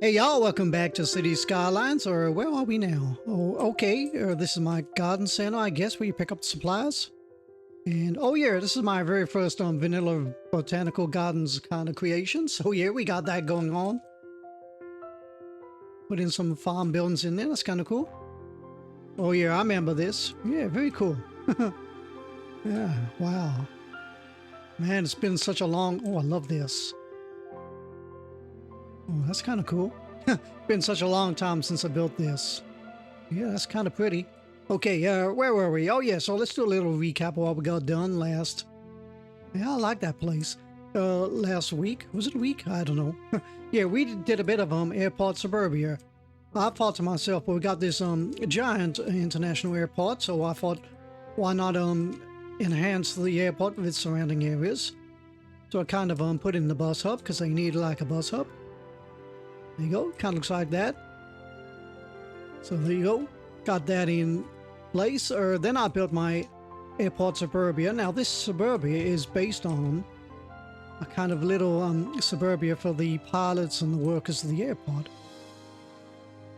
Hey y'all, welcome back to City Skylines, or where are we now? Oh, okay, this is my garden center, I guess, where you pick up the supplies. And oh yeah, this is my very first vanilla botanical gardens kind of creation. So yeah, we got that going on. Put in some farm buildings in there, that's kind of cool. Oh yeah, I remember this. Yeah, very cool. Yeah, wow. Man, it's been such a long... Oh, I love this. Oh, that's kind of cool. Been such a long time since I built this. Yeah, that's kind of pretty. Okay, where were we? Oh yeah, so let's do a little recap of what we got done last. Yeah, I like that place. Last week. Was it a week? I don't know. Yeah, we did a bit of airport suburbia. I thought to myself, well, we got this giant international airport, so I thought, why not enhance the airport with its surrounding areas? So I kind of put in the bus hub because they need like a bus hub. There you go. Kind of looks like that. So there you go. Got that in place. Then I built my airport suburbia. Now this suburbia is based on a kind of little suburbia for the pilots and the workers of the airport.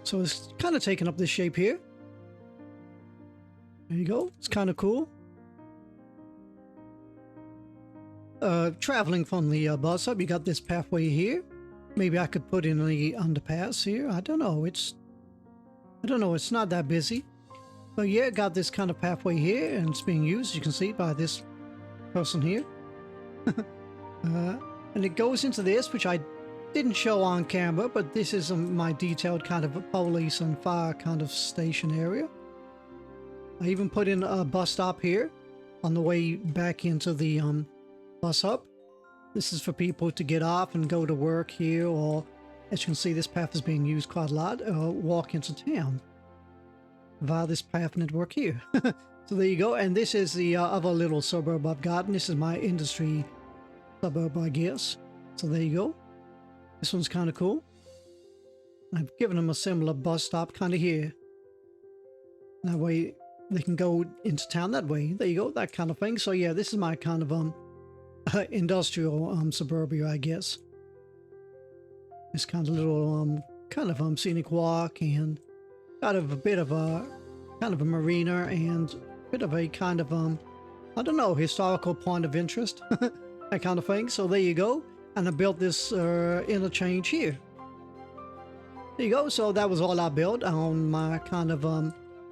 So it's kind of taking up this shape here. There you go. It's kind of cool. Traveling from the bus hub, you got this pathway here. Maybe I could put in the underpass here. I don't know. It's not that busy. But yeah, got this kind of pathway here, and it's being used, you can see, by this person here. And it goes into this, which I didn't show on camera, but this is my detailed kind of police and fire kind of station area. I even put in a bus stop here on the way back into the bus hub. This is for people to get off and go to work here, or as you can see, this path is being used quite a lot, walk into town via this path network here. So there you go. And this is the other little suburb I've gotten. This is my industry suburb, I guess. So there you go. This one's kind of cool. I've given them a similar bus stop kind of here. That way they can go into town that way. There you go, that kind of thing. So yeah, this is my kind of industrial suburbia, I guess. This kind of little scenic walk, and got a bit of a kind of a marina and a bit of a kind of I don't know, historical point of interest. That kind of thing. So there you go. And I built this interchange here. There you go. So that was all I built on my kind of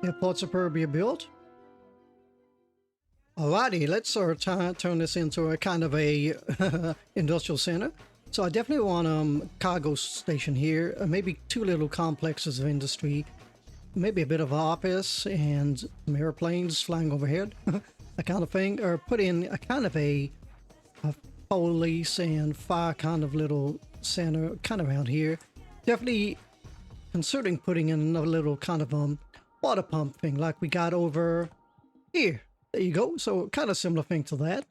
airport suburbia build. Alrighty, let's turn this into a kind of a industrial center. So I definitely want a cargo station here, maybe two little complexes of industry, maybe a bit of office and some airplanes flying overhead, that kind of thing, or put in a kind of a police and fire kind of little center kind of around here. Definitely considering putting in another little kind of water pump thing like we got over here. There you go. So kind of similar thing to that.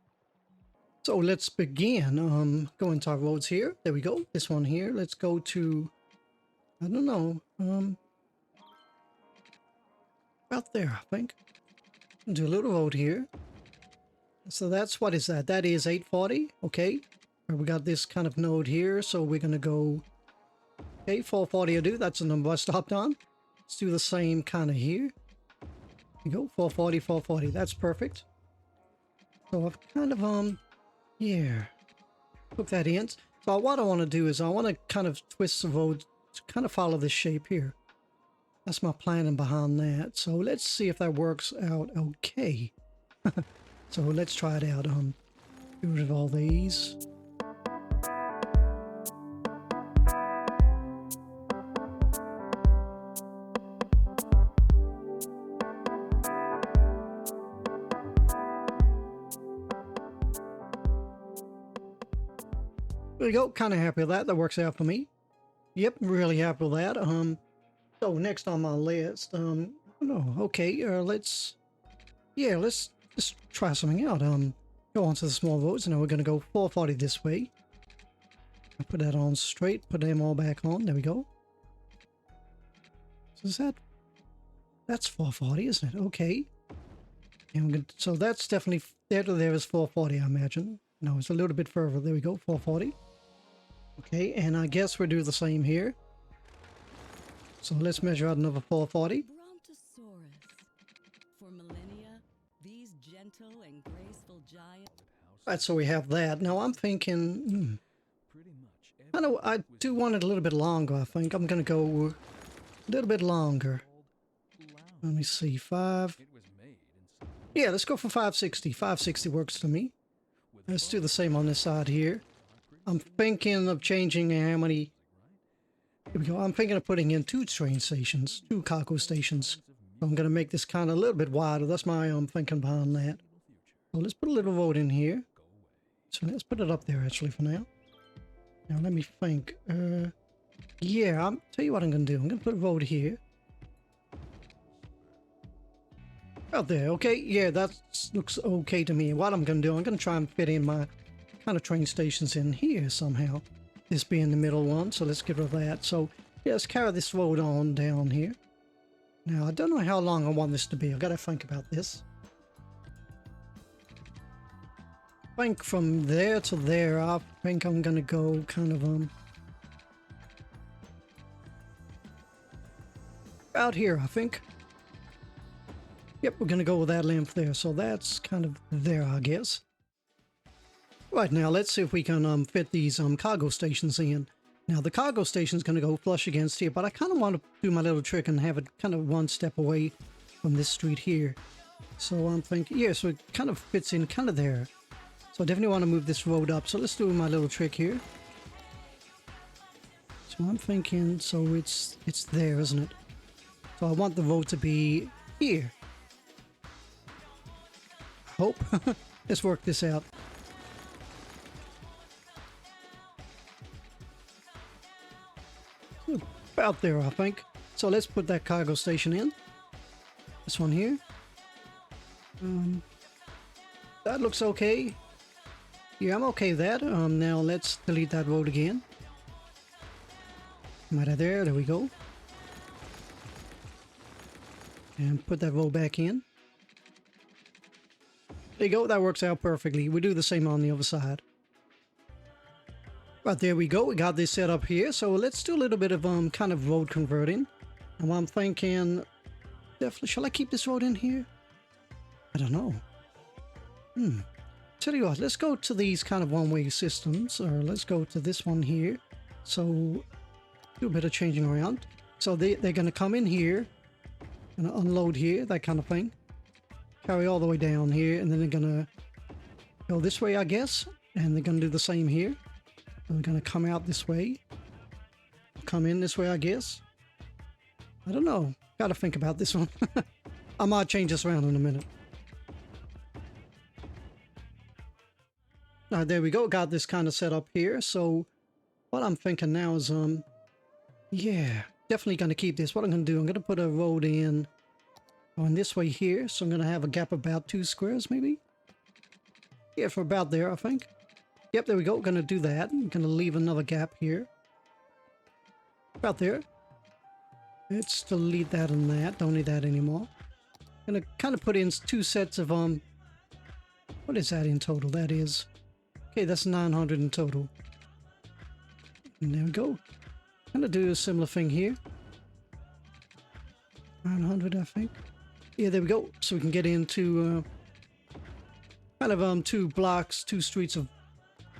So let's begin going to our roads here. There we go. This one here. Let's go to, I don't know, about there, I think. Do a little road here. So that's, what is that? That is 840. Okay. We got this kind of node here. So we're going to go, okay, 440 will do. That's the number I stopped on. Let's do the same kind of here. There you go. 440, 440. That's perfect. So I've kind of, yeah, put that in. So what I want to do is I want to kind of twist the road to kind of follow this shape here. That's my planning behind that. So let's see if that works out okay. So let's try it out. Get rid of all these. There you go. Kind of happy with that. That works out for me. Yep, really happy with that. So next on my list, I don't know. Okay, let's just try something out. Go onto the small roads, and then we're going to go 440 this way. I'll put that on straight, put them all back on. There we go. So is that's 440, isn't it? Okay. And we're going to, so that's definitely, there to there is 440, I imagine. No, it's a little bit further. There we go, 440. Okay, and I guess we'll do the same here. So let's measure out another 440. Brontosaurus. For millennia, these gentle and graceful giants. Right, so we have that. Now I'm thinking, I do want it a little bit longer, I think. I'm going to go a little bit longer. Let me see, 5. Yeah, let's go for 560. 560 works for me. Let's do the same on this side here. I'm thinking of changing how many... Here we go. I'm thinking of putting in 2 train stations, 2 cargo stations. So I'm going to make this kind of a little bit wider. That's my thinking behind that. So let's put a little road in here. So let's put it up there actually for now. Now let me think. Yeah, I'll tell you what I'm going to do. I'm going to put a road here. Out there, okay. Yeah, that looks okay to me. What I'm going to do, I'm going to try and fit in my kind of train stations in here somehow. This being the middle one, so let's get rid of that. So, yeah, let's carry this road on down here. Now, I don't know how long I want this to be. I've got to think about this. I think from there to there, I think I'm going to go kind of, out here, I think. Yep, we're going to go with that length there. So that's kind of there, I guess. Right, now let's see if we can fit these cargo stations in. Now the cargo station is going to go flush against here, but I kind of want to do my little trick and have it kind of one step away from this street here. So I'm thinking, yeah, so it kind of fits in kind of there. So I definitely want to move this road up. So let's do my little trick here. So I'm thinking, so it's there, isn't it? So I want the road to be here. Hope. Let's work this out. About there, I think. So let's put that cargo station in. This one here. That looks okay. Yeah, I'm okay with that. Now let's delete that road again. Right there, there we go. And put that road back in. There you go, that works out perfectly. We do the same on the other side. Right, there we go. We got this set up here. So let's do a little bit of kind of road converting. And I'm thinking, definitely, shall I keep this road in here? I don't know. Tell you what, let's go to these kind of one-way systems, or let's go to this one here. So do a bit of changing around. So they're going to come in here, and unload here, that kind of thing. Carry all the way down here, and then they're going to go this way, I guess. And they're going to do the same here. They're going to come out this way. Come in this way, I guess. I don't know. Got to think about this one. I might change this around in a minute. Now, there we go. Got this kind of set up here. So what I'm thinking now is, yeah, definitely going to keep this. What I'm going to do, I'm going to put a road in going this way here. So I'm going to have a gap about 2 squares, maybe. Yeah, for about there, I think. Yep, there we go. Going to do that. I'm going to leave another gap here. About there. Let's delete that and that. Don't need that anymore. Going to kind of put in 2 sets of, what is that in total? That is, okay, that's 900 in total. And there we go. Going to do a similar thing here. 900, I think. Yeah, there we go. So we can get into, kind of, 2 blocks, 2 streets of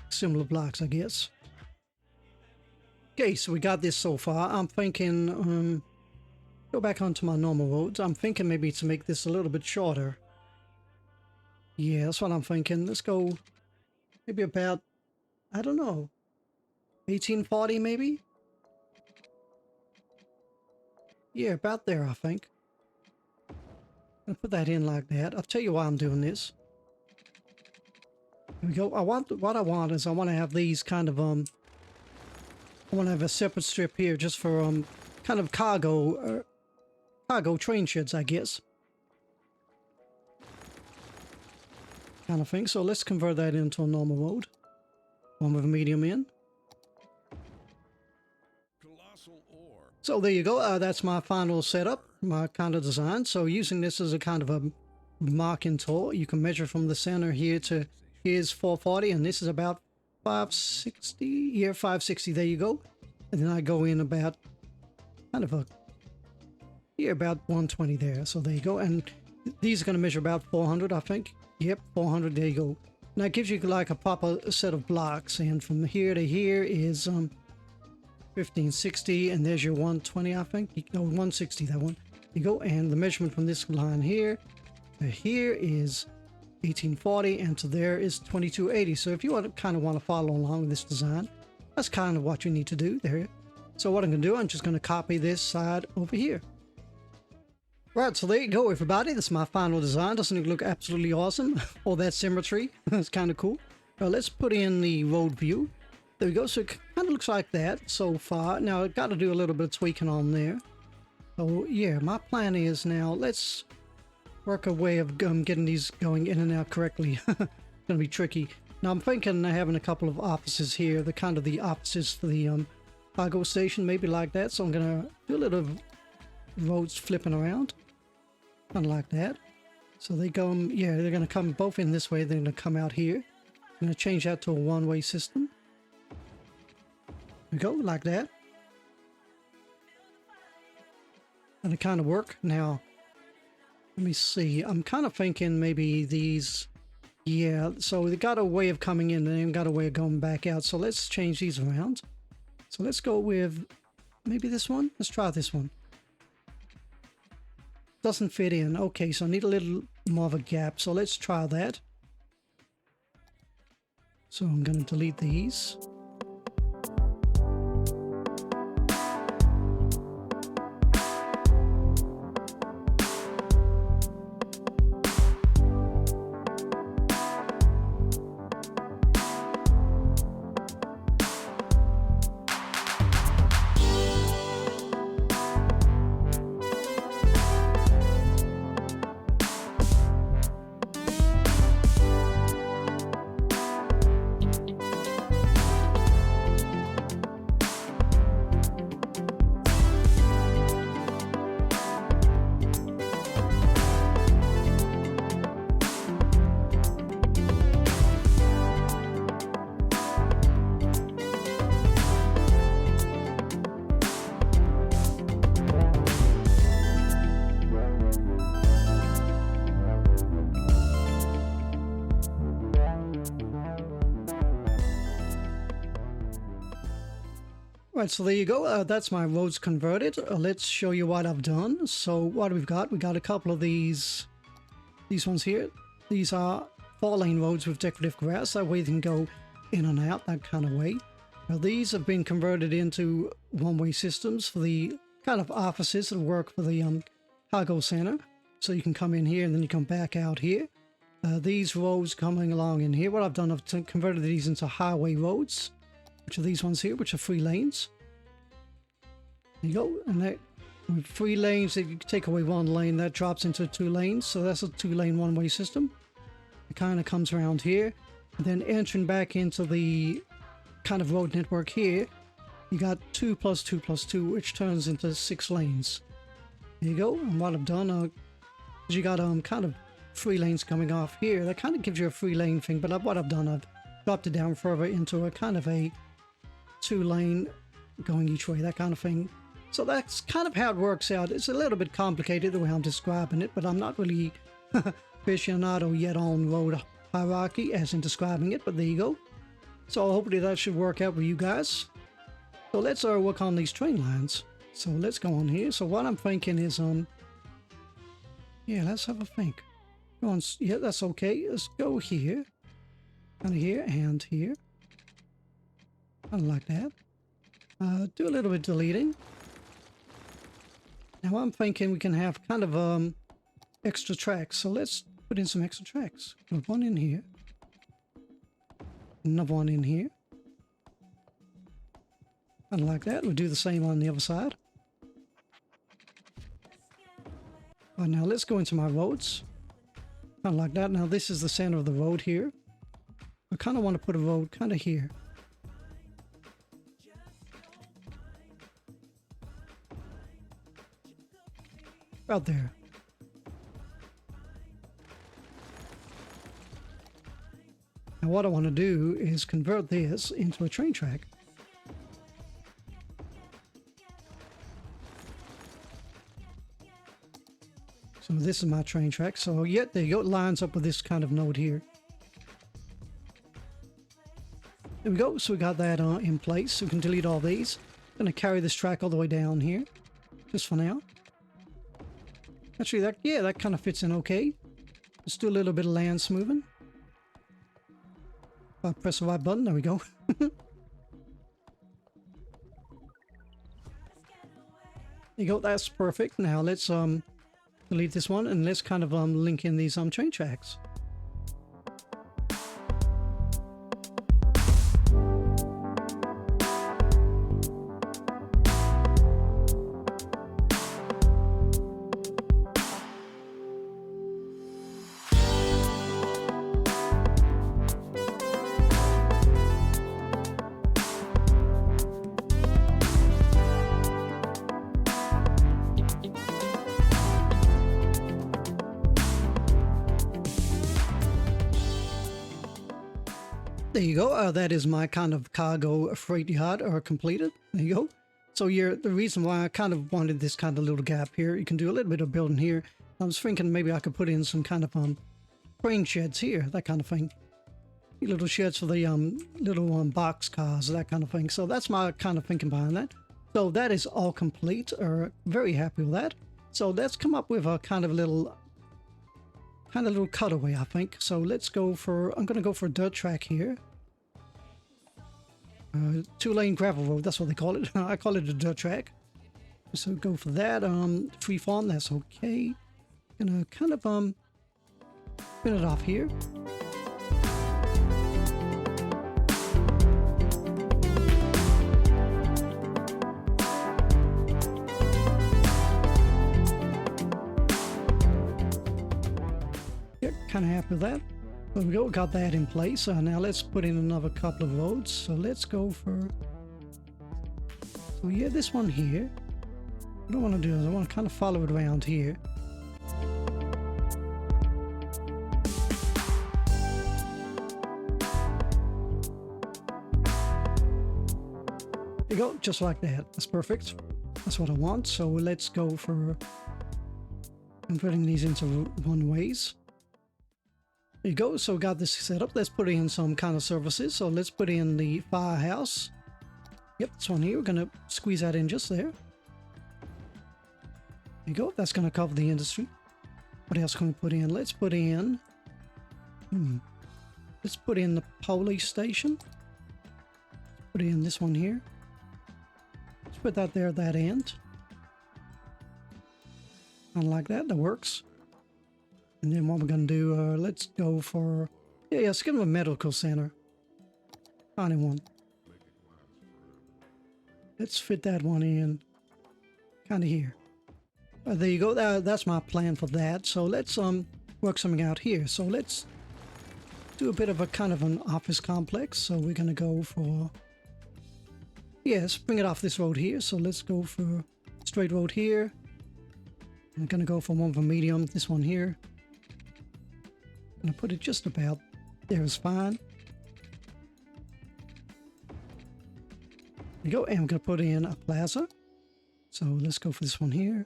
similar blocks, I guess. Okay, so we got this so far. I'm thinking, go back onto my normal roads. I'm thinking maybe to make this a little bit shorter. Yeah, that's what I'm thinking. Let's go maybe about, I don't know, 1840 maybe? Yeah, about there, I think. I'm gonna put that in like that. I'll tell you why I'm doing this. Here we go. What I want is I want to have these kind of, I want to have a separate strip here just for, kind of cargo train sheds, I guess. Kind of thing. So let's convert that into a normal road. One with a medium in. So there you go. That's my final setup, my kind of design. So using this as a kind of a marking tool, you can measure from the center here to here's 440, and this is about 560. Yeah, 560. There you go. And then I go in about kind of a here, about 120 there. So there you go. And these are going to measure about 400, I think. Yep, 400. There you go. Now it gives you like a proper set of blocks, and from here to here is 1560, and there's your 120, I think. No, 160, that one. You go, and the measurement from this line here to here is 1840, and to there is 2280. So if you kind of want to follow along with this design, that's kind of what you need to do there. So what I'm going to do, I'm just going to copy this side over here. Right, so there you go, everybody. This is my final design. Doesn't it look absolutely awesome? All that symmetry. That's kind of cool. Well, let's put in the road view. There we go. So it kind of looks like that so far. Now, I've got to do a little bit of tweaking on there. So, yeah, my plan is now, let's work a way of getting these going in and out correctly. It's going to be tricky. Now, I'm thinking of having a couple of offices here. The kind of the offices for the cargo station, maybe like that. So I'm going to do a little roads flipping around. Kind of like that. So they go, yeah, they're going to come both in this way. They're going to come out here. I'm going to change that to a one-way system. There we go, like that. And it kind of work. Now, let me see. I'm kind of thinking maybe these, yeah, so they got a way of coming in and then got a way of going back out. So let's change these around. So let's go with maybe this one. Let's try this one. Doesn't fit in. Okay, so I need a little more of a gap. So let's try that. So I'm going to delete these. Right, so there you go. That's my roads converted. Let's show you what I've done. So what we got a couple of these ones here. These are 4-lane roads with decorative grass. That way you can go in and out, that kind of way. Now these have been converted into one-way systems for the kind of offices that work for the cargo center. So you can come in here and then you come back out here. These roads coming along in here. What I've done, I've converted these into highway roads, which are these ones here, which are 3 lanes. There you go. And that, with 3 lanes, if you take away 1 lane, that drops into 2 lanes. So that's a 2-lane one-way system. It kind of comes around here. And then entering back into the kind of road network here, you got 2 plus 2 plus 2, which turns into 6 lanes. There you go. And what I've done, you got kind of 3 lanes coming off here. That kind of gives you a 3-lane thing. But what I've done, I've dropped it down further into a kind of a 2-lane going each way, that kind of thing. So that's kind of how it works out. It's a little bit complicated the way I'm describing it, but I'm not really aficionado yet on road hierarchy as in describing it, but there you go. So hopefully that should work out with you guys. So let's work on these train lines. So let's go on here. So what I'm thinking is, yeah, let's have a think. Go on, yeah, that's okay. Let's go here, kind of here and here. Kind of like that. Do a little bit deleting. Now I'm thinking we can have kind of extra tracks. So let's put in some extra tracks. Put one in here. Another one in here. Kind of like that. We'll do the same on the other side. Right, now let's go into my roads. Kind of like that. Now this is the center of the road here. I kind of want to put a road kind of here. Out there. Now what I want to do is convert this into a train track. this is my train track. So yeah, there you go. It lines up with this kind of node here. There we go. So we got that in place. So we can delete all these. I'm going to carry this track all the way down here, just for now. Actually, that kind of fits in okay. Let's do a little bit of land smoothing. I'll press the right button. There we go. There you go. That's perfect. Now let's delete this one and let's kind of link in these train tracks. There you go. That is my kind of cargo freight yard completed. There you go. So the reason why I kind of wanted this kind of little gap here, you can do a little bit of building here. I was thinking maybe I could put in some kind of crane sheds here, that kind of thing. Little sheds for the little box cars, that kind of thing. So that's my kind of thinking behind that. So that is all complete. Very happy with that. So let's come up with a kind of little cutaway, I think. So let's go for, I'm going to go for a dirt track here. 2-lane gravel road, that's what they call it. I call it a dirt track. So go for that. Free form, that's okay. Gonna kind of spin it off here. Yeah, kind of happy with that. There we go, got that in place. Now let's put in another couple of roads. So let's go for, so yeah, this one here. What I want to do is I want to kind of follow it around here. There you go, just like that. That's perfect. That's what I want. So let's go for converting these into one-ways. There you go. So we got this set up. Let's put in some kind of services. So let's put in the firehouse. Yep, this one here. We're going to squeeze that in just there. There you go. That's going to cover the industry. What else can we put in? Let's put in... Let's put in the police station. Put in this one here. Let's put that there at that end. Kind of like that. That works. And then what we're going to do, let's go for... Yeah, let's give them a medical center. Tiny one. Let's fit that one in. Kind of here. There you go. That's my plan for that. So let's work something out here. So let's do a bit of a kind of an office complex. So we're going to go for... Yes, bring it off this road here. So let's go for straight road here. I'm going to go for one for medium. This one here. I'm going to put it just about there is fine. There you go. And I'm going to put in a plaza. So let's go for this one here.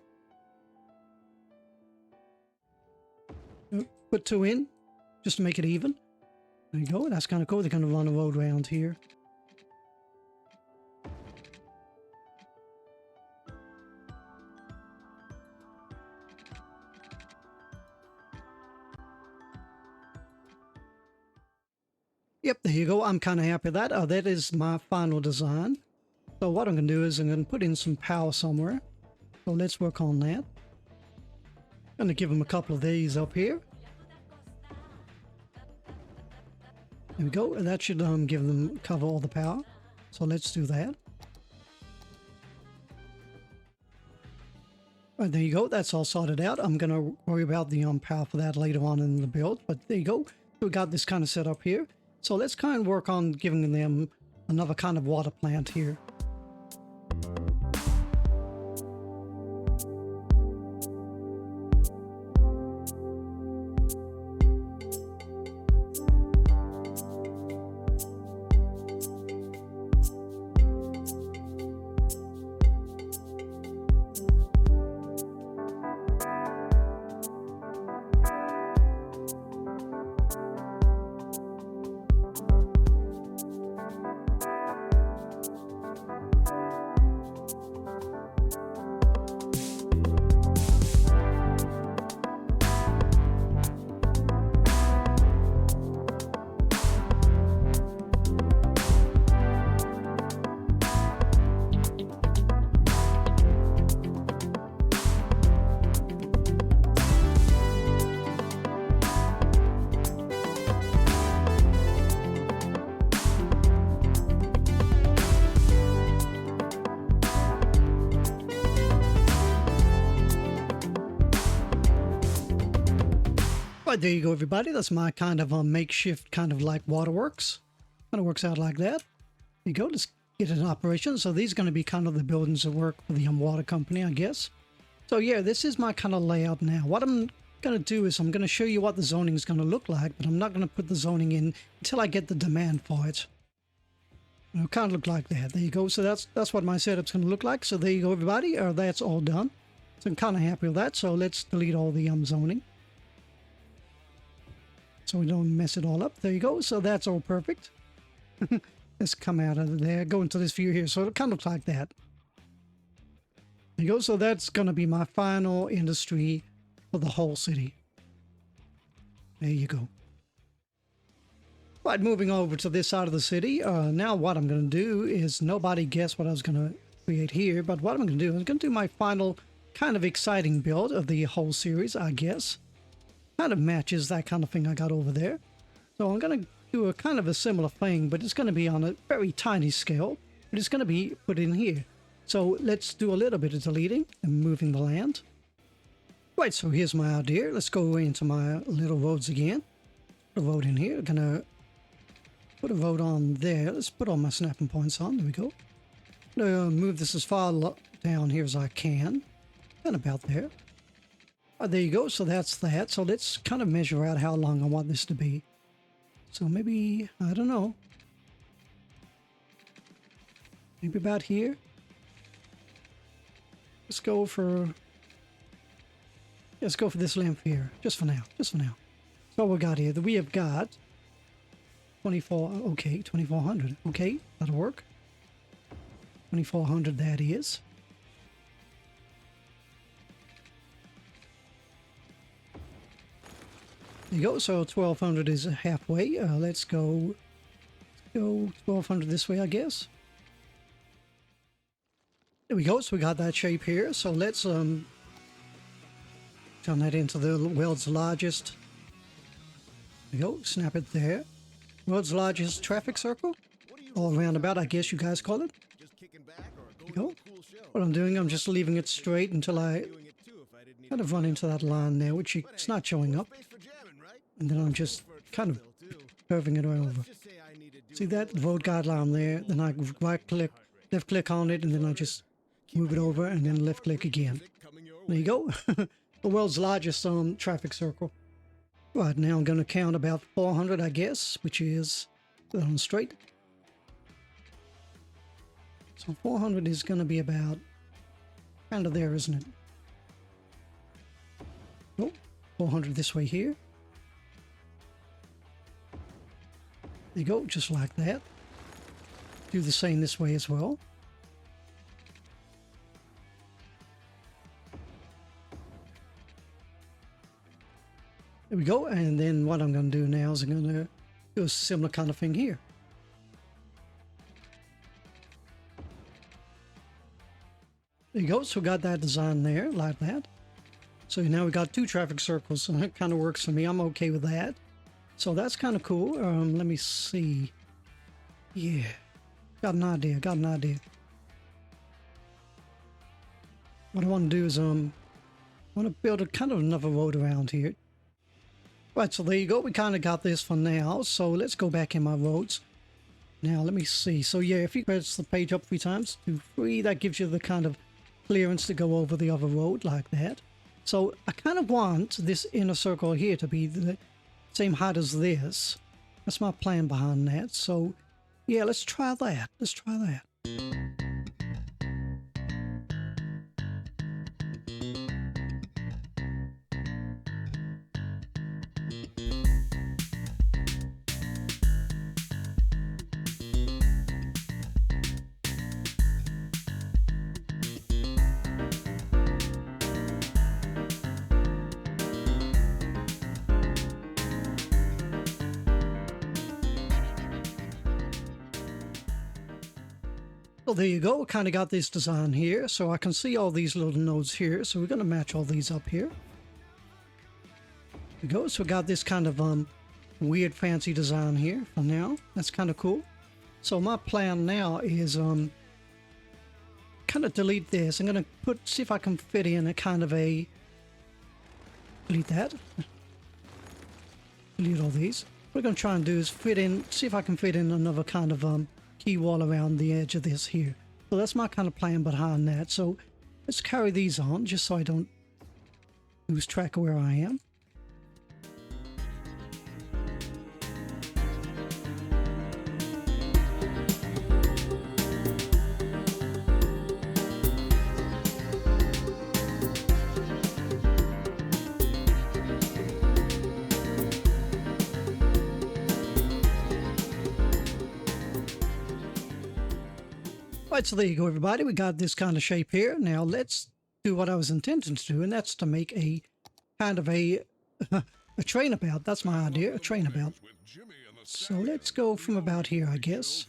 Put 2 in just to make it even. There you go. That's kind of cool. They're going to run a road around here. Yep, there you go. I'm kind of happy with that. That is my final design. So what I'm going to do is I'm going to put in some power somewhere. So let's work on that. I'm going to give them a couple of these up here. There we go. That should give them cover all the power. So let's do that. Right, there you go. That's all sorted out. I'm going to worry about the power for that later on in the build. But there you go. We got this kind of set up here. So let's kind of work on giving them another kind of water plant here. Right, there you go, everybody. That's my kind of makeshift kind of like waterworks. Kind of works out like that. There you go. Let's get it in operation. So these are going to be kind of the buildings that work for the water company, I guess. So yeah, this is my kind of layout now. What I'm going to do is I'm going to show you what the zoning is going to look like, but I'm not going to put the zoning in until I get the demand for it. It'll kind of look like that. There you go. So that's what my setup's going to look like. So there you go, everybody. That's all done. So I'm kind of happy with that. So let's delete all the zoning, so we don't mess it all up. There you go. So that's all perfect. Let's come out of there, go into this view here. So it kind of looks like that. There you go. So that's going to be my final industry for the whole city. There you go. Right, moving over to this side of the city. Now what I'm going to do is, nobody guessed what I was going to create here, but what I'm going to do is I'm going to do my final kind of exciting build of the whole series, I guess. Kind of matches that kind of thing I got over there. So I'm going to do a kind of a similar thing, but it's going to be on a very tiny scale. But it's going to be put in here. So let's do a little bit of deleting and moving the land. Right, so here's my idea. Let's go into my little roads again. Put a road in here. I'm going to put a road on there. Let's put all my snapping points on. There we go. I'm going to move this as far down here as I can. And about there. There you go. So that's that. So let's kind of measure out how long I want this to be. So maybe, I don't know. Maybe about here. Let's go for this length here. Just for now. Just for now. So what we got here. We have got 24. Okay, 2400. Okay, that'll work. 2400 that is. There you go. So 1200 is halfway. Let's go 1200 this way, I guess. There we go. So we got that shape here. So let's turn that into the world's largest. There we go. Snap it there. World's largest traffic circle. Or roundabout, I guess you guys call it. There you go. What I'm doing, I'm just leaving it straight until I kind of run into that line there, which it's not showing up. And then I'm just kind of curving it over. See that road guideline there? Then I right click, left click on it, and then I just move it over and then left click again. There you go. The world's largest traffic circle. Right, now I'm going to count about 400, I guess, which is on straight. So 400 is going to be about kind of there, isn't it? Oh, 400 this way here. There you go, just like that. Do the same this way as well. There we go, and then what I'm going to do now is I'm going to do a similar kind of thing here. There you go, so we got that design there, like that. So now we got two traffic circles, so that kind of works for me. I'm okay with that. So that's kind of cool. Let me see. Yeah, got an idea. What I want to do is I want to build a kind of another road around here. Right, so there you go. We kind of got this for now. So let's go back in my roads. Now let me see. So yeah, if you press the page up 3 times, 2, 3, that gives you the kind of clearance to go over the other road like that. So I kind of want this inner circle here to be the same height as this. That's my plan behind that. So yeah, let's try that. So there you go, kind of got this design here. So I can see all these little nodes here. So we're going to match all these up here. There we go. So we got this kind of weird fancy design here for now. That's kind of cool. So my plan now is kind of delete this. I'm going to see if I can fit in a kind of a, delete that. delete all these. What I'm going to try and do is see if I can fit in another kind of key wall around the edge of this here. So that's my kind of plan behind that. So let's carry these on just so I don't lose track of where I am. Right, so there you go, everybody. We got this kind of shape here. Now let's do what I was intending to do, and that's to make a kind of a train about. That's my idea, a train about. So let's go from about here, I guess.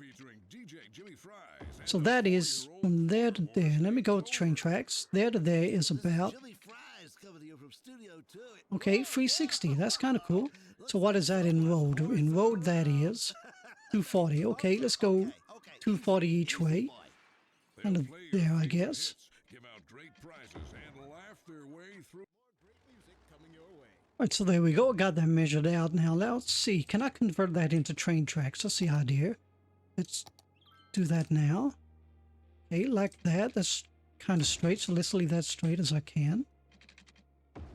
So that is from there to there. Let me go with the train tracks. There to there is about, okay, 360. That's kind of cool. So what is that in road? In road, that is 240. Okay, let's go 240 each way. Kind of there, I guess. Right, so there we go. Got that measured out. Now let's see. Can I convert that into train tracks? That's the idea. Let's do that now. Okay, like that. That's kind of straight. So let's leave that straight as I can.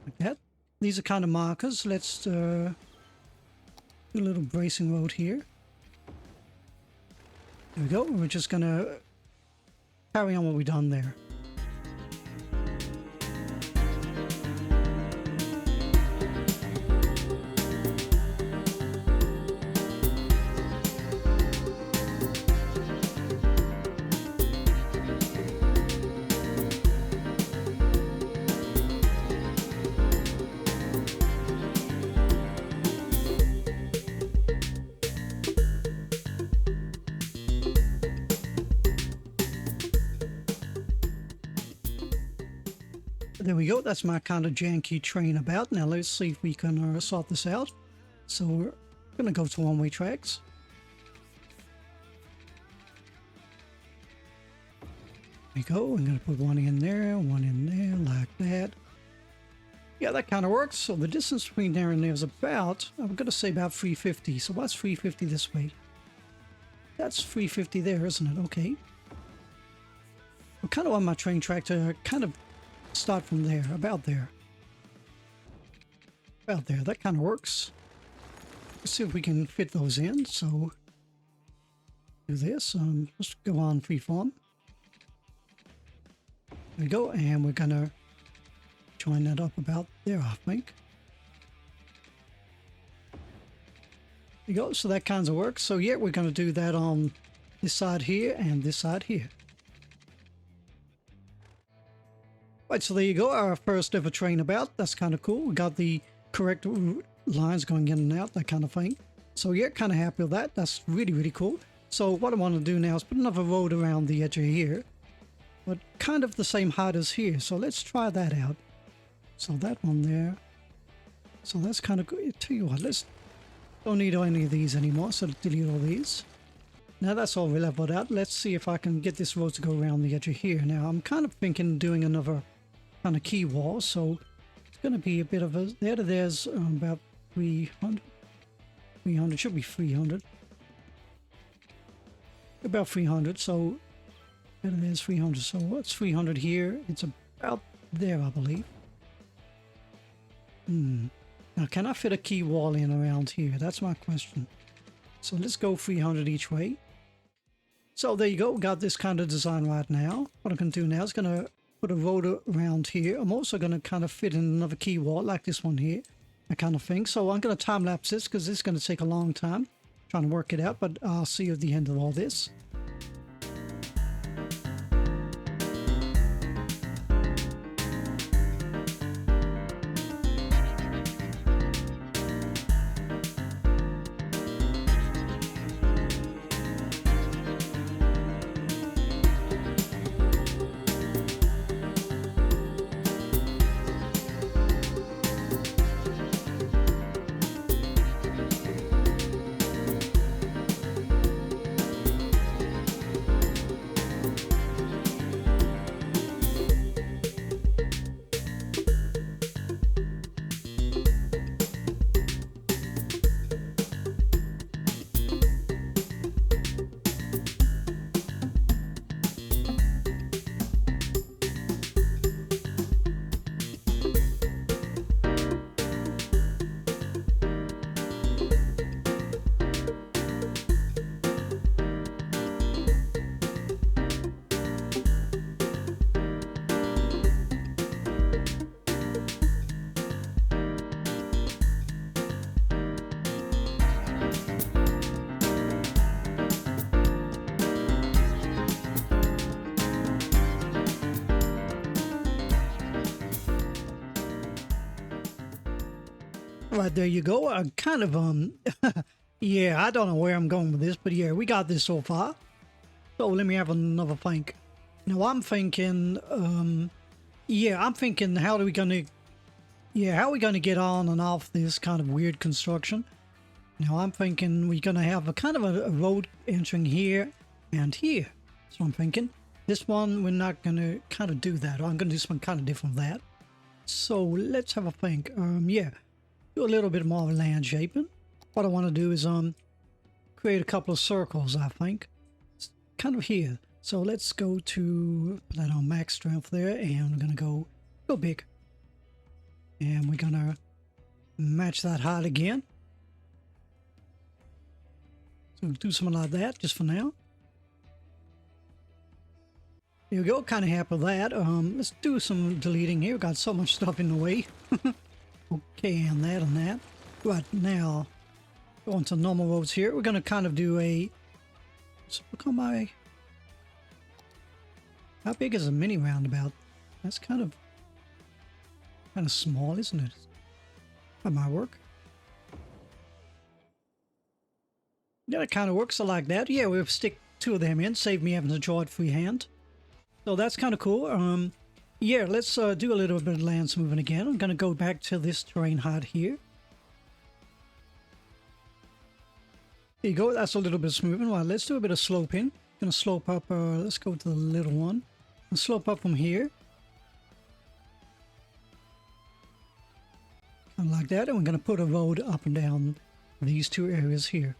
Like that. These are kind of markers. Let's do a little bracing road here. There we go. We're just going to carry on what we've done there. There we go. That's my kind of janky train about. Now let's see if we can sort this out. So we're going to go to one-way tracks. There we go. I'm going to put one in there, like that. Yeah, that kind of works. So the distance between there and there is about, I'm going to say about 350. So what's 350 this way? That's 350 there, isn't it? Okay. I kind of want my train track to kind of start from there, about there. About there, that kind of works. Let's see if we can fit those in. So, do this. Let's go on freeform. There we go, and we're gonna join that up about there, I think. There you go, so that kind of works. So yeah, we're gonna do that on this side here and this side here. Right, so there you go, our first ever train about. That's kind of cool. We got the correct lines going in and out, that kind of thing. So yeah, kind of happy with that. That's really, really cool. So what I want to do now is put another road around the edge of here, but kind of the same height as here. So let's try that out. So that one there. So that's kind of good. Tell you what, let's don't need any of these anymore. So delete all these. Now that's all leveled out. Let's see if I can get this road to go around the edge of here. Now I'm kind of thinking doing another kind of key wall, so it's going to be a bit of a there's about 300 should be 300, about 300. So there's 300. So what's 300 here? It's about there, I believe. Now can I fit a key wall in around here? That's my question. So let's go 300 each way. So there you go. We got this kind of design right now. What I'm going to do now is going to put a road around here. I'm also going to kind of fit in another key wall like this one here, that kind of thing. So I'm going to time lapse this because it's going to take a long time trying to work it out, but I'll see you at the end of all this. Right, there you go. Kind of, yeah, I don't know where I'm going with this, but yeah, we got this so far. So let me have another think. Now I'm thinking, yeah, I'm thinking, how are we gonna get on and off this kind of weird construction? Now I'm thinking we're gonna have a kind of a road entering here and here. So I'm thinking this one we're not gonna kind of do that. I'm gonna do something kind of different from that. So let's have a think. Yeah, do a little bit more land shaping. What I want to do is create a couple of circles. I think it's kind of here. So let's go to put that on max strength there, and we're gonna go big, and we're gonna match that height again. So do something like that just for now. There we go, kind of happy with that. Let's do some deleting here. We've got so much stuff in the way. Okay, and that. Right, now, going to normal roads here. We're going to kind of do a... So look on my... How big is a mini roundabout? That's kind of small, isn't it? That might work. Yeah, it kind of works like that. Yeah, we'll stick 2 of them in. Save me having to draw it freehand. So that's kind of cool. Yeah, let's do a little bit of land smoothing again. I'm going to go back to this terrain height here. There you go. That's a little bit of smoothing. Well, let's do a bit of sloping. Going to slope up. Let's go to the little one. And slope up from here. Kind of like that. And we're going to put a road up and down these 2 areas here.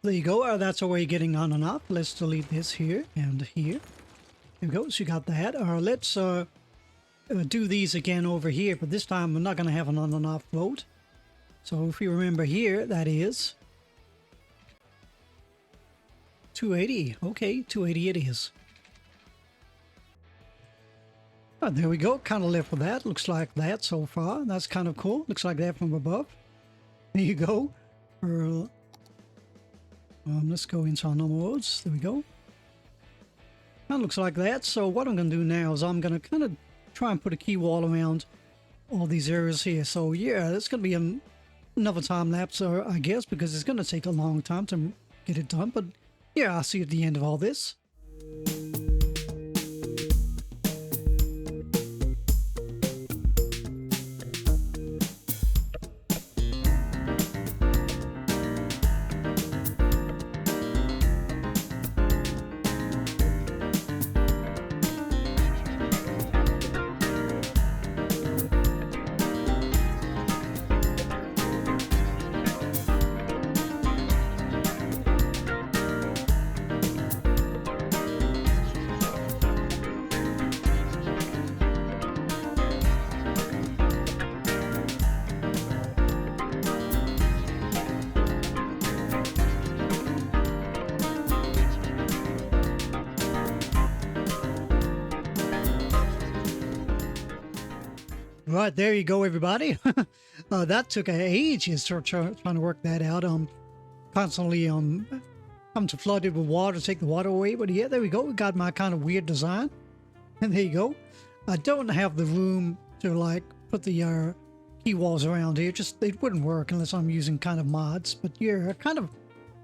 There you go. That's our way of getting on and off. Let's delete this here and here. There we go. So you got that. Let's do these again over here, but this time we're not going to have an on and off road. So if you remember here, that is 280. Okay, 280 it is. Oh, there we go. Kind of left with that. Looks like that so far. That's kind of cool. Looks like that from above. There you go. Let's go into our normal roads. There we go. That looks like that. So what I'm going to do now is I'm going to kind of try and put a key wall around all these areas here. So yeah, it's going to be another time lapse, I guess, because it's going to take a long time to get it done. But yeah, I'll see you at the end of all this. Right, there you go, everybody. That took ages trying to work that out. Constantly come to flood it with water, take the water away. But yeah, there we go. We got my kind of weird design. And there you go. I don't have the room to like put the key walls around here. Just it wouldn't work unless I'm using kind of mods. But yeah, I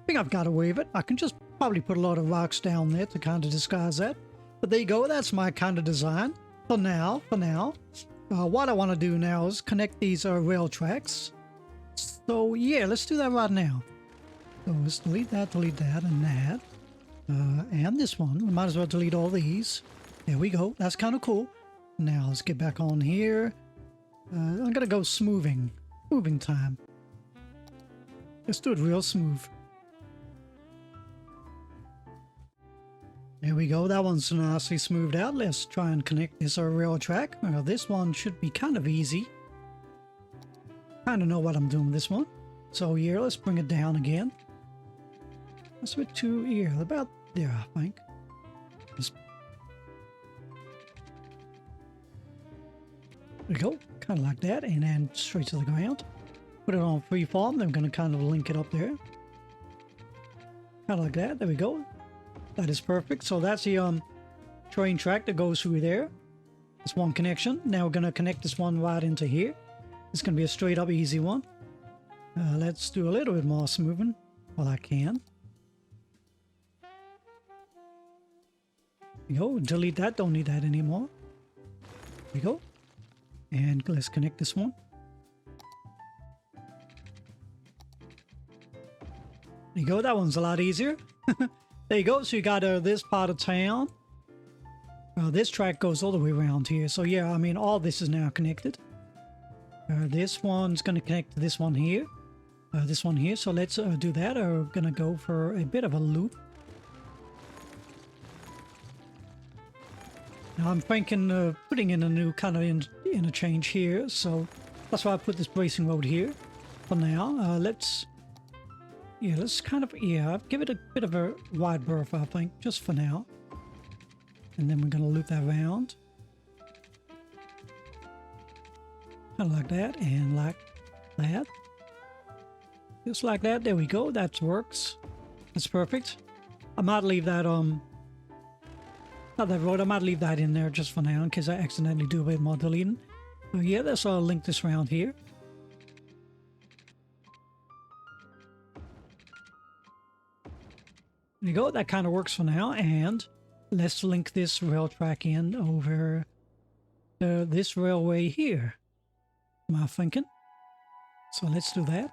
think I've got away with it. I can just probably put a lot of rocks down there to kind of disguise that. But there you go. That's my kind of design for now. What I want to do now is connect these rail tracks. So yeah, let's do that right now. So let's delete that, and that. And this one. We might as well delete all these. There we go. That's kind of cool. Now let's get back on here. I'm going to go smoothing time. Let's do it real smooth. There we go. That one's nicely smoothed out. Let's try and connect this rail track. This one should be kind of easy. Kind of know what I'm doing with this one. So here, let's bring it down again. Let's put 2 here, about there, I think. There we go. Kind of like that, and then straight to the ground. Put it on freeform. Then we're going to kind of link it up there. Kind of like that. There we go. That is perfect. So that's the train track that goes through there. That's one connection. Now we're going to connect this one right into here. It's going to be a straight up easy one. Let's do a little bit more smoothing while I can. There we go. Delete that. Don't need that anymore. There we go. And let's connect this one. There you go. That one's a lot easier. There you go. So you got this part of town. This track goes all the way around here. So yeah, I mean, all this is now connected. This one's going to connect to this one here. This one here. So let's do that. We're going to go for a bit of a loop. Now I'm thinking putting in a new kind of interchange here. So that's why I put this bracing road here for now. Let's kind of, give it a bit of a wide berth, I think, just for now. And then we're going to loop that around. Kind of like that, and like that. Just like that. There we go. That works. That's perfect. I might leave that, not that road, I might leave that in there just for now, in case I accidentally do a bit more deleting. So yeah, let's link this around here. There you go. That kind of works for now, and let's link this rail track in over this railway here. Am I thinking? So let's do that.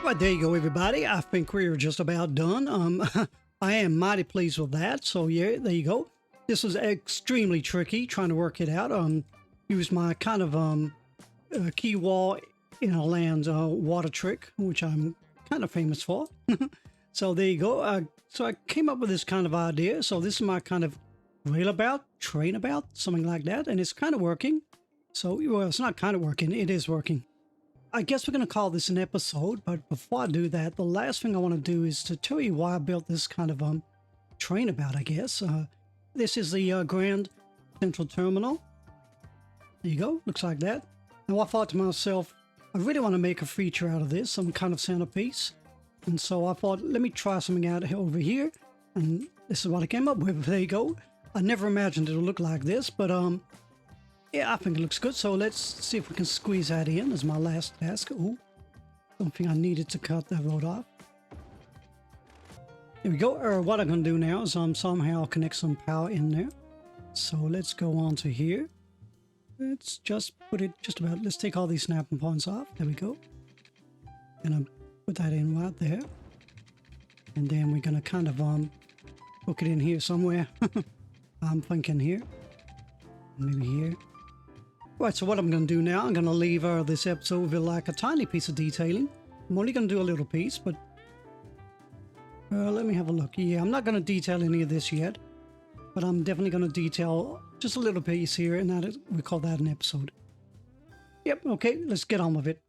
Right, there you go, everybody. I think we're just about done. I am mighty pleased with that. So yeah, there you go. This was extremely tricky trying to work it out. Used my kind of key wall in a land water trick, which I'm kind of famous for. So there you go. So I came up with this kind of idea. So this is my kind of rail-about, train-about, something like that, and it's kind of working. So well, it's not kind of working. It is working. I guess we're going to call this an episode, but before I do that, the last thing I want to do is to tell you why I built this kind of train about, I guess. This is the Grand Central Terminal. There you go, looks like that. Now I thought to myself, I really want to make a feature out of this, some kind of centerpiece. And so I thought, let me try something out over here. And this is what I came up with. There you go. I never imagined it would look like this, but yeah, I think it looks good. So let's see if we can squeeze that in as my last task. Ooh, something I needed to cut that road off. There we go. What I'm going to do now is somehow connect some power in there. So let's go on to here. Let's just put it just about, let's take all these snapping points off. There we go. Gonna put that in right there. And then we're going to kind of hook it in here somewhere. I'm thinking here. Maybe here. Right, so what I'm going to do now, I'm going to leave this episode with like a tiny piece of detailing. I'm only going to do a little piece, but let me have a look. Yeah, I'm not going to detail any of this yet, but I'm definitely going to detail just a little piece here, and that is, we call that an episode. Yep, okay, let's get on with it.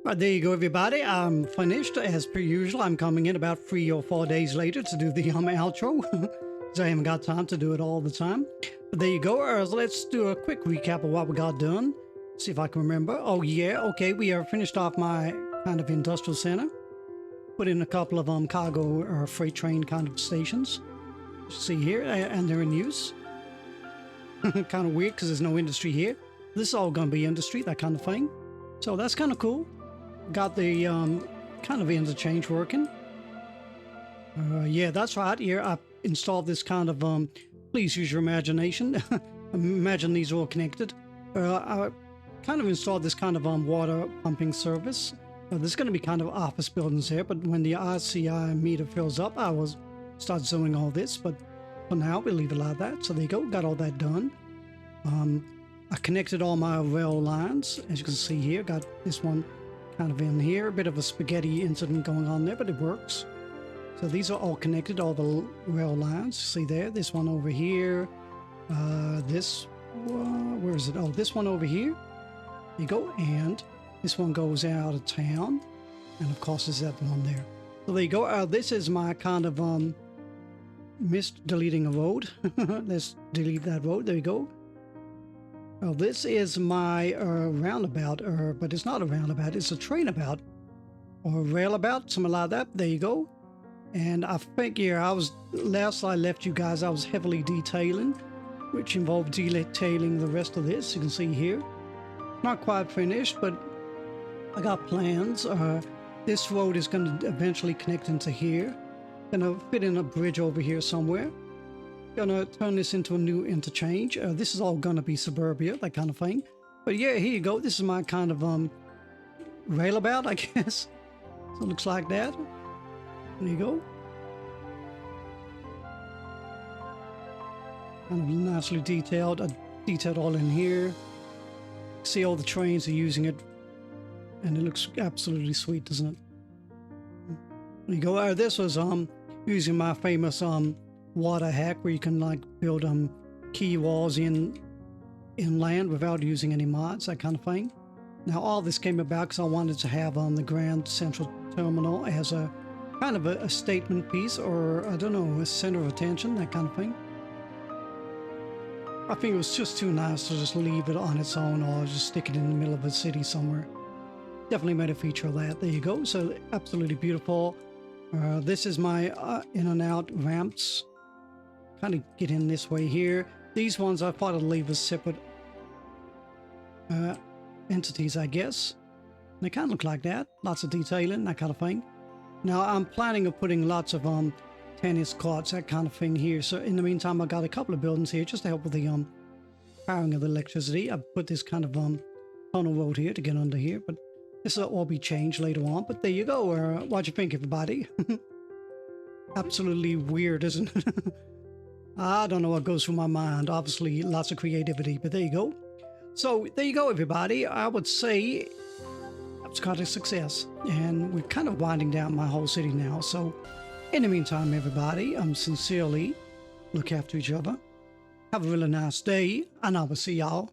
Right, there you go, everybody. I'm finished as per usual. I'm coming in about 3 or 4 days later to do the outro. So I haven't got time to do it all the time. But there you go. Let's do a quick recap of what we got done. See if I can remember. Oh yeah, okay. We are finished off my kind of industrial center. Put in a couple of cargo or freight train kind of stations. See here, and they're in use. Kind of weird because there's no industry here. This is all going to be industry, that kind of thing. So that's kind of cool. Got the kind of interchange working. Yeah, that's right. Here I installed this kind of please use your imagination. Imagine these are all connected. I kind of installed this kind of water pumping service. There's going to be kind of office buildings here, but when the RCI meter fills up, I will start zooming all this. But for now, we'll leave it like that. So there you go. Got all that done. I connected all my rail lines, as you can see here. Got this one kind of in here. A bit of a spaghetti incident going on there, but it works. So these are all connected, all the rail lines. See there, this one over here. This, where is it? Oh, this one over here. There you go. And this one goes out of town. And of course, there's that one there. So there you go. This is my kind of missed deleting a road. Let's delete that road. There you go. Oh, this is my roundabout, but it's not a roundabout, it's a trainabout or a railabout, something like that. There you go. And I think here, last I left you guys, I was heavily detailing, which involved detailing the rest of this. You can see here. Not quite finished, but I got plans. This road is going to eventually connect into here. Gonna fit in a bridge over here somewhere. Gonna turn this into a new interchange. This is all gonna be suburbia, that kind of thing. But yeah, here you go. This is my kind of railabout, I guess. So it looks like that. There you go. Kind of nicely detailed. I detailed all in here. See all the trains are using it, and it looks absolutely sweet, doesn't it? There you go. This was using my famous water hack where you can like build key walls in land without using any mods, that kind of thing. Now all this came about because I wanted to have the Grand Central Terminal as a kind of a statement piece, or I don't know, a center of attention, that kind of thing. I think it was just too nice to just leave it on its own or just stick it in the middle of a city somewhere. Definitely made a feature of that. There you go. So absolutely beautiful. This is my in and out ramps. Kind of get in this way here. These ones I thought I'd leave as separate entities, I guess. They kind of look like that. Lots of detailing, that kind of thing. Now I'm planning of putting lots of tennis courts, that kind of thing here. So in the meantime, I got a couple of buildings here just to help with the powering of the electricity. I put this kind of tunnel road here to get under here, but this will all be changed later on. But there you go. What you think, everybody? Absolutely weird, isn't it? I don't know what goes through my mind. Obviously, lots of creativity, but there you go. So there you go, everybody. I would say it's quite a success, and we're kind of winding down my whole city now. So in the meantime, everybody, sincerely look after each other. Have a really nice day, and I will see y'all